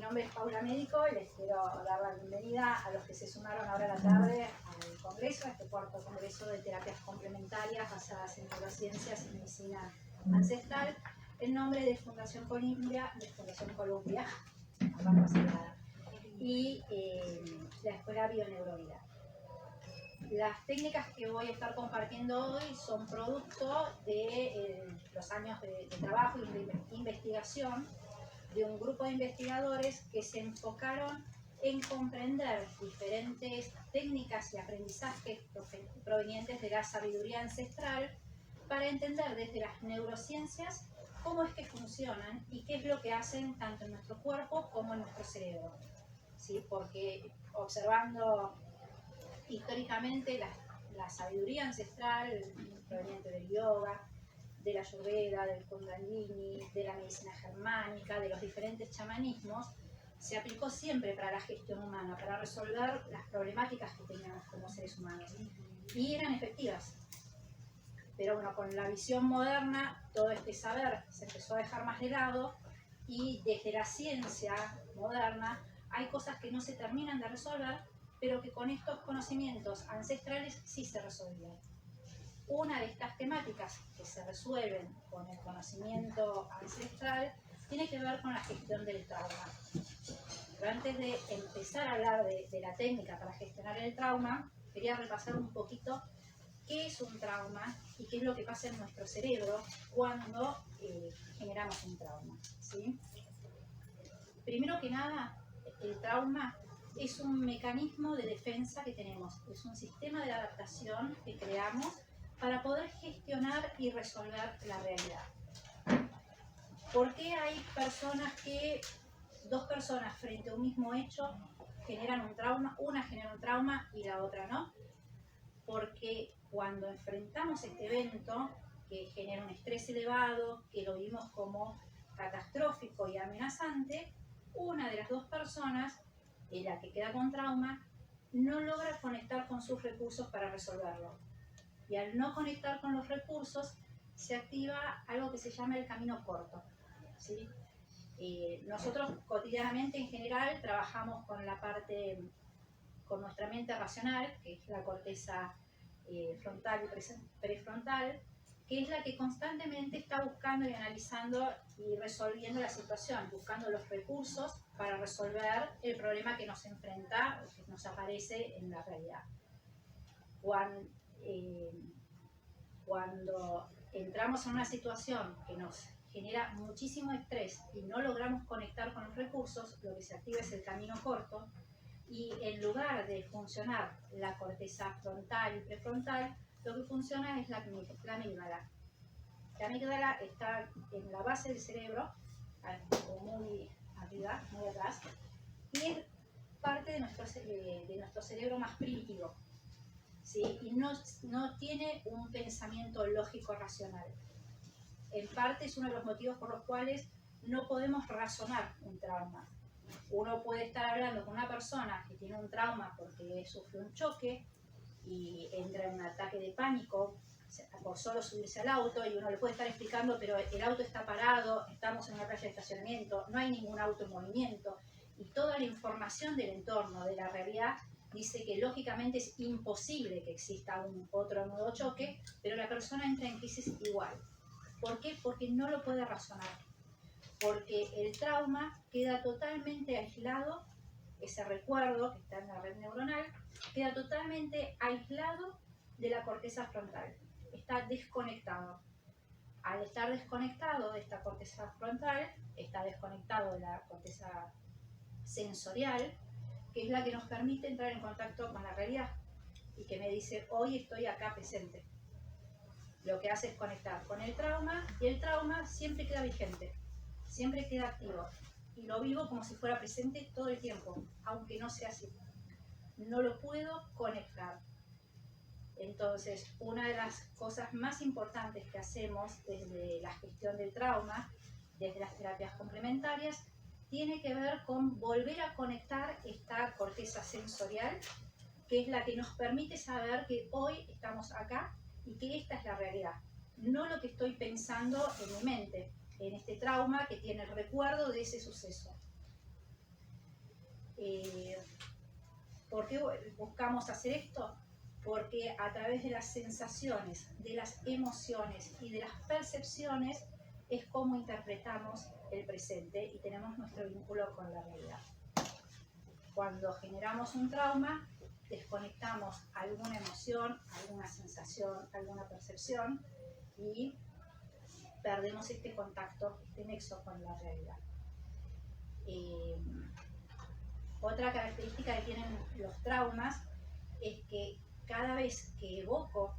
nombre es Paula Médico y les quiero dar la bienvenida a los que se sumaron ahora a la tarde al congreso, a este cuarto congreso de terapias complementarias basadas en neurociencias y medicina ancestral, en nombre de Fundación Columbia, y la Escuela Bioneurovida. Las técnicas que voy a estar compartiendo hoy son producto de los años de trabajo y de investigación de un grupo de investigadores que se enfocaron en comprender diferentes técnicas y aprendizajes provenientes de la sabiduría ancestral para entender desde las neurociencias cómo es que funcionan y qué es lo que hacen tanto en nuestro cuerpo como en nuestro cerebro. ¿Sí? Porque observando históricamente la sabiduría ancestral proveniente del yoga, de la ayurveda, del kundalini, de la medicina germánica, de los diferentes chamanismos, se aplicó siempre para la gestión humana, para resolver las problemáticas que teníamos como seres humanos. Y eran efectivas. Pero bueno, con la visión moderna, todo este saber se empezó a dejar más de lado y desde la ciencia moderna hay cosas que no se terminan de resolver, pero que con estos conocimientos ancestrales sí se resolvían. Una de estas temáticas que se resuelven con el conocimiento ancestral tiene que ver con la gestión del trauma. Pero antes de empezar a hablar de la técnica para gestionar el trauma, quería repasar un poquito qué es un trauma y qué es lo que pasa en nuestro cerebro cuando generamos un trauma, ¿sí? Primero que nada, el trauma es un mecanismo de defensa que tenemos, es un sistema de adaptación que creamos para poder gestionar y resolver la realidad. ¿Por qué hay dos personas frente a un mismo hecho generan un trauma, una genera un trauma y la otra no? Porque cuando enfrentamos este evento que genera un estrés elevado, que lo vimos como catastrófico y amenazante, una de las dos personas, la que queda con trauma, no logra conectar con sus recursos para resolverlo. Y al no conectar con los recursos, se activa algo que se llama el camino corto, ¿sí? Nosotros cotidianamente en general trabajamos con con nuestra mente racional, que es la corteza frontal y prefrontal, que es la que constantemente está buscando y analizando y resolviendo la situación, buscando los recursos para resolver el problema que nos enfrenta, que nos aparece en la realidad. Cuando entramos en una situación que nos genera muchísimo estrés y no logramos conectar con los recursos, lo que se activa es el camino corto, y en lugar de funcionar la corteza frontal y prefrontal, lo que funciona es la amígdala. La amígdala está en la base del cerebro, muy arriba, muy atrás, y es parte de nuestro cerebro más primitivo, ¿sí? Y no tiene un pensamiento lógico racional. En parte es uno de los motivos por los cuales no podemos razonar un trauma. Uno puede estar hablando con una persona que tiene un trauma porque sufrió un choque y entra en un ataque de pánico por solo subirse al auto, y uno le puede estar explicando, pero el auto está parado, estamos en una calle de estacionamiento, no hay ningún auto en movimiento, y toda la información del entorno, de la realidad, dice que lógicamente es imposible que exista otro nuevo choque, pero la persona entra en crisis igual. ¿Por qué? Porque no lo puede razonar. Porque el trauma queda totalmente aislado, ese recuerdo que está en la red neuronal, queda totalmente aislado de la corteza frontal. Está desconectado. Al estar desconectado de esta corteza frontal, está desconectado de la corteza sensorial, que es la que nos permite entrar en contacto con la realidad y que me dice, hoy estoy acá presente. Lo que hace es conectar con el trauma, y el trauma siempre queda vigente, siempre queda activo, y lo vivo como si fuera presente todo el tiempo, aunque no sea así. No lo puedo conectar. Entonces, una de las cosas más importantes que hacemos desde la gestión del trauma, desde las terapias complementarias, tiene que ver con volver a conectar esta corteza sensorial, que es la que nos permite saber que hoy estamos acá y que esta es la realidad, no lo que estoy pensando en mi mente, en este trauma que tiene el recuerdo de ese suceso. ¿Por qué buscamos hacer esto? Porque a través de las sensaciones, de las emociones y de las percepciones es como interpretamos el presente y tenemos nuestro vínculo con la realidad. Cuando generamos un trauma, desconectamos alguna emoción, alguna sensación, alguna percepción y perdemos este contacto, este nexo con la realidad. Otra característica que tienen los traumas es que cada vez que evoco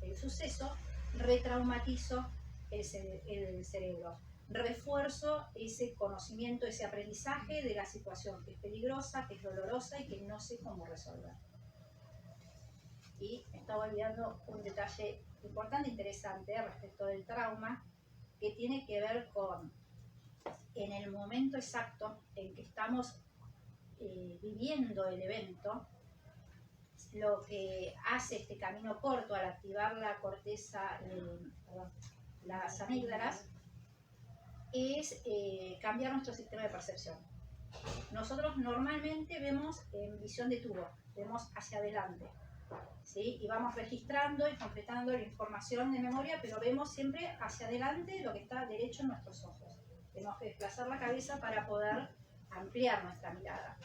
el suceso, retraumatizo el cerebro, refuerzo ese conocimiento, ese aprendizaje de la situación que es peligrosa, que es dolorosa y que no sé cómo resolver. Y me estaba olvidando un detalle importante, interesante respecto del trauma, que tiene que ver con en el momento exacto en que estamos viviendo el evento, lo que hace este camino corto al activar la corteza, las amígdalas, es cambiar nuestro sistema de percepción. Nosotros normalmente vemos en visión de tubo, vemos hacia adelante, ¿sí? Y vamos registrando y completando la información de memoria, pero vemos siempre hacia adelante lo que está derecho en nuestros ojos. Tenemos que desplazar la cabeza para poder ampliar nuestra mirada.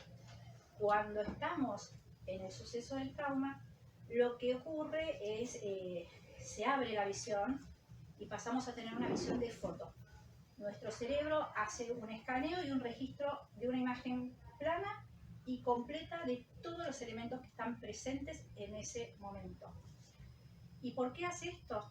Cuando estamos en el suceso del trauma, lo que ocurre es se abre la visión y pasamos a tener una visión de foto. Nuestro cerebro hace un escaneo y un registro de una imagen plana y completa de todos los elementos que están presentes en ese momento. ¿Y por qué hace esto?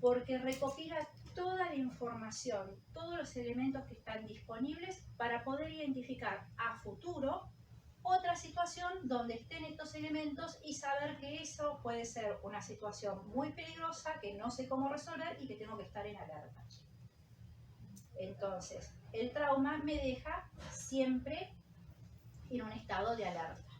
Porque recopila toda la información, todos los elementos que están disponibles para poder identificar a futuro otra situación donde estén estos elementos y saber que eso puede ser una situación muy peligrosa, que no sé cómo resolver y que tengo que estar en alerta. Entonces, el trauma me deja siempre en un estado de alerta.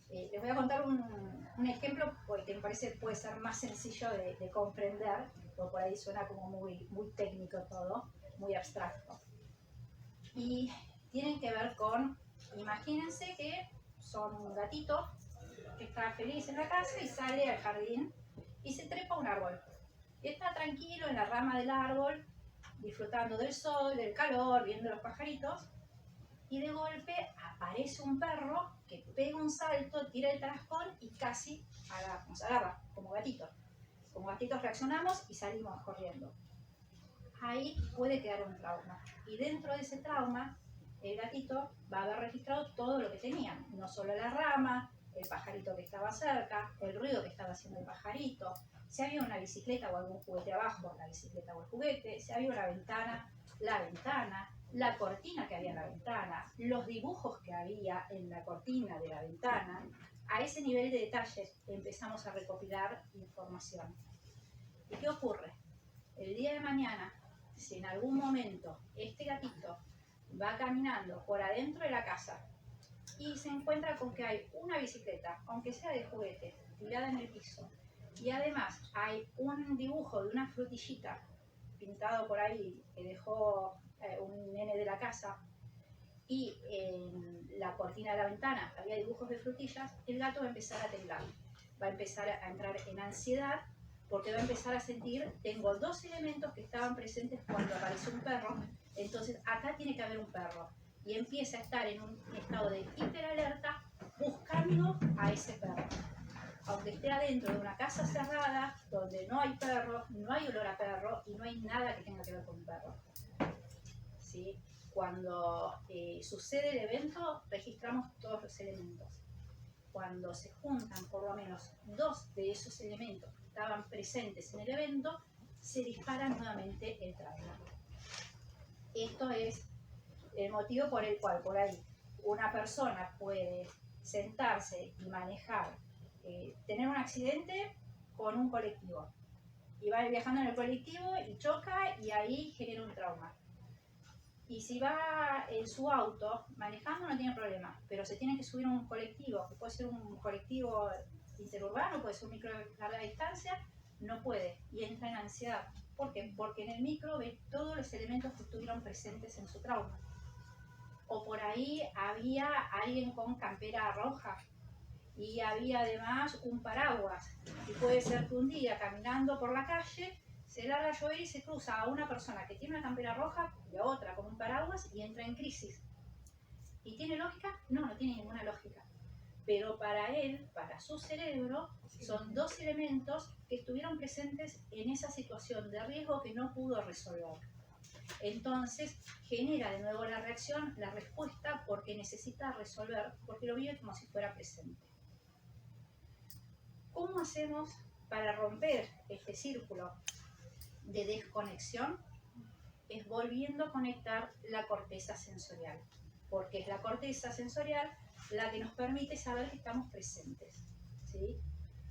Les voy a contar un ejemplo porque me parece que puede ser más sencillo de comprender, porque por ahí suena como muy técnico todo, muy abstracto. Y tienen que ver con, imagínense que son un gatito que está feliz en la casa y sale al jardín y se trepa a un árbol. Y está tranquilo en la rama del árbol, disfrutando del sol, del calor, viendo los pajaritos, y de golpe aparece un perro que pega un salto, tira el tarascón y casi nos agarra, como gatitos. Como gatitos reaccionamos y salimos corriendo. Ahí puede quedar un trauma. Y dentro de ese trauma, el gatito va a haber registrado todo lo que tenía. No solo la rama, el pajarito que estaba cerca, el ruido que estaba haciendo el pajarito, si había una bicicleta o algún juguete abajo, la bicicleta o el juguete, si había una ventana, la cortina que había en la ventana, los dibujos que había en la cortina de la ventana. A ese nivel de detalles empezamos a recopilar información. ¿Y qué ocurre? El día de mañana, si en algún momento este gatito va caminando por adentro de la casa y se encuentra con que hay una bicicleta, aunque sea de juguete, tirada en el piso, y además hay un dibujo de una frutillita pintado por ahí que dejó un nene de la casa, y en la cortina de la ventana había dibujos de frutillas, el gato va a empezar a temblar, va a empezar a entrar en ansiedad, porque va a empezar a sentir, tengo dos elementos que estaban presentes cuando apareció un perro, entonces acá tiene que haber un perro. Y empieza a estar en un estado de hiperalerta buscando a ese perro. Aunque esté adentro de una casa cerrada, donde no hay perro, no hay olor a perro y no hay nada que tenga que ver con un perro. ¿Sí? Cuando sucede el evento, registramos todos los elementos. Cuando se juntan por lo menos dos de esos elementos que estaban presentes en el evento, se dispara nuevamente el trauma. Esto es el motivo por el cual por ahí una persona puede sentarse y manejar, tener un accidente con un colectivo y va viajando en el colectivo y choca y ahí genera un trauma. Y si va en su auto manejando no tiene problema, pero se tiene que subir a un colectivo, que puede ser un colectivo interurbano, puede ser un micro de larga distancia, no puede y entra en ansiedad. ¿Por qué? Porque en el micro ve todos los elementos que estuvieron presentes en su trauma. o por ahí había alguien con campera roja y había además un paraguas. Y puede ser que un día caminando por la calle se larga a llover y se cruza a una persona que tiene una campera roja y a otra con un paraguas y entra en crisis. ¿Y tiene lógica? No, no tiene ninguna lógica. Pero para él, para su cerebro, son dos elementos que estuvieron presentes en esa situación de riesgo que no pudo resolver. Entonces genera de nuevo la reacción, la respuesta, porque necesita resolver, porque lo vive como si fuera presente. ¿Cómo hacemos para romper este círculo de desconexión? Es volviendo a conectar la corteza sensorial, porque es la corteza sensorial la que nos permite saber que estamos presentes, ¿sí?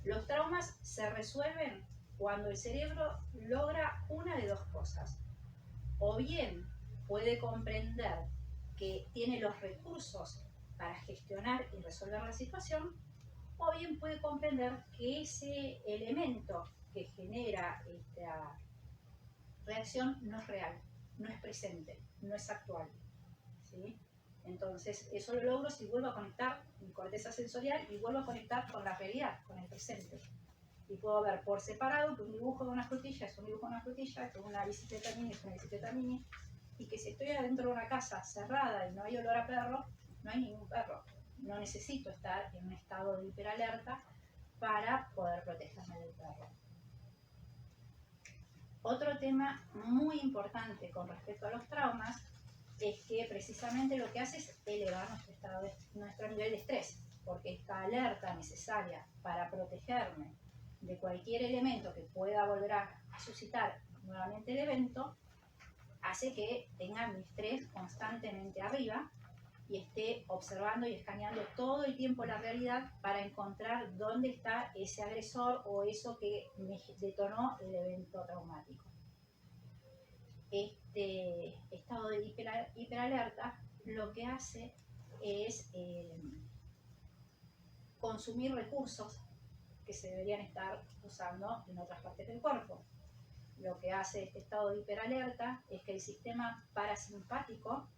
Los traumas se resuelven cuando el cerebro logra una de dos cosas. O bien puede comprender que tiene los recursos para gestionar y resolver la situación, o bien puede comprender que ese elemento que genera esta reacción no es real, no es presente, no es actual, ¿sí? Entonces, eso lo logro si vuelvo a conectar mi corteza sensorial y vuelvo a conectar con la realidad, con el presente. Y puedo ver por separado que un dibujo de una frutilla es un dibujo de una frutilla, que una bicicleta mini es una bicicleta mini, y que si estoy adentro de una casa cerrada y no hay olor a perro, no hay ningún perro. No necesito estar en un estado de hiperalerta para poder protegerme del perro. Otro tema muy importante con respecto a los traumas es que precisamente lo que hace es elevar nuestro nivel de estrés, porque esta alerta necesaria para protegerme de cualquier elemento que pueda volver a suscitar nuevamente el evento, hace que tenga mi estrés constantemente arriba y esté observando y escaneando todo el tiempo la realidad para encontrar dónde está ese agresor o eso que me detonó el evento traumático. Este estado de hiperalerta lo que hace es consumir recursos que se deberían estar usando en otras partes del cuerpo. Lo que hace este estado de hiperalerta es que el sistema parasimpático,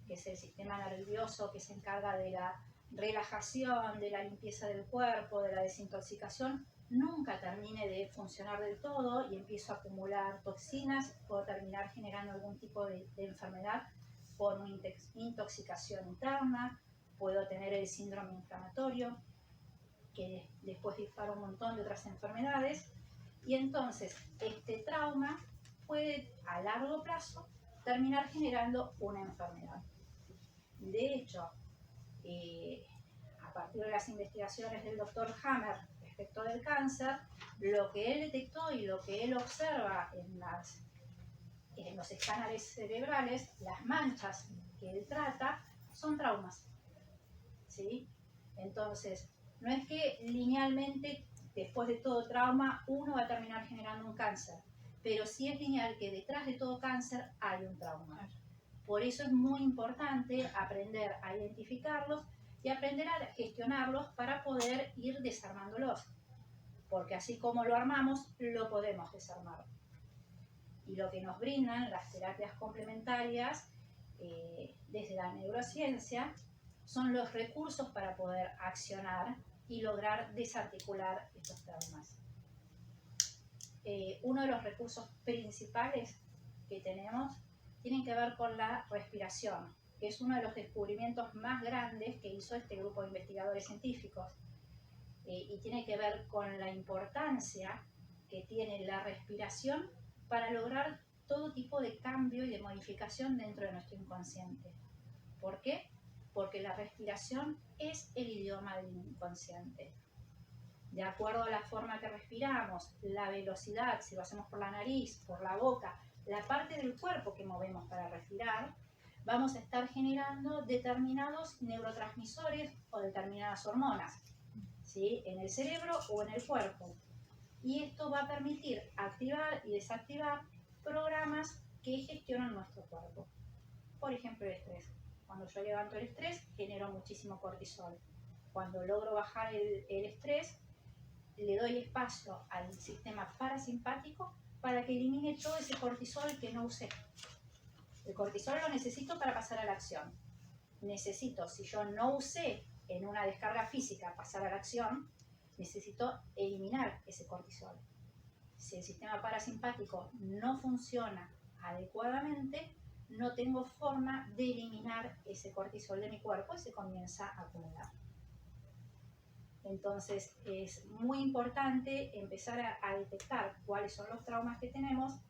que es el sistema nervioso que se encarga de la relajación, de la limpieza del cuerpo, de la desintoxicación, nunca termine de funcionar del todo y empiezo a acumular toxinas, puedo terminar generando algún tipo de enfermedad por una intoxicación interna, puedo tener el síndrome inflamatorio, que después dispara un montón de otras enfermedades, y entonces este trauma puede a largo plazo terminar generando una enfermedad. De hecho, a partir de las investigaciones del doctor Hammer respecto del cáncer, lo que él detectó y lo que él observa en los escáneres cerebrales, las manchas que él trata, son traumas, ¿sí? Entonces, no es que linealmente, después de todo trauma, uno va a terminar generando un cáncer, pero sí es lineal que detrás de todo cáncer hay un trauma. Por eso es muy importante aprender a identificarlos y aprender a gestionarlos para poder ir desarmándolos. Porque así como lo armamos, lo podemos desarmar. Y lo que nos brindan las terapias complementarias desde la neurociencia son los recursos para poder accionar y lograr desarticular estos traumas. Uno de los recursos principales que tenemos tienen que ver con la respiración, que es uno de los descubrimientos más grandes que hizo este grupo de investigadores científicos, y tiene que ver con la importancia que tiene la respiración para lograr todo tipo de cambio y de modificación dentro de nuestro inconsciente. ¿Por qué? Porque la respiración es el idioma del inconsciente. De acuerdo a la forma que respiramos, la velocidad, si lo hacemos por la nariz, por la boca, la parte del cuerpo que movemos para respirar, vamos a estar generando determinados neurotransmisores o determinadas hormonas, ¿sí? En el cerebro o en el cuerpo. Y esto va a permitir activar y desactivar programas que gestionan nuestro cuerpo. Por ejemplo, el estrés. Cuando yo levanto el estrés, genero muchísimo cortisol. Cuando logro bajar el estrés, le doy espacio al sistema parasimpático para que elimine todo ese cortisol que no usé. El cortisol lo necesito para pasar a la acción. necesito, si yo no usé en una descarga física pasar a la acción, necesito eliminar ese cortisol. Si el sistema parasimpático no funciona adecuadamente, no tengo forma de eliminar ese cortisol de mi cuerpo y se comienza a acumular. Entonces es muy importante empezar a detectar cuáles son los traumas que tenemos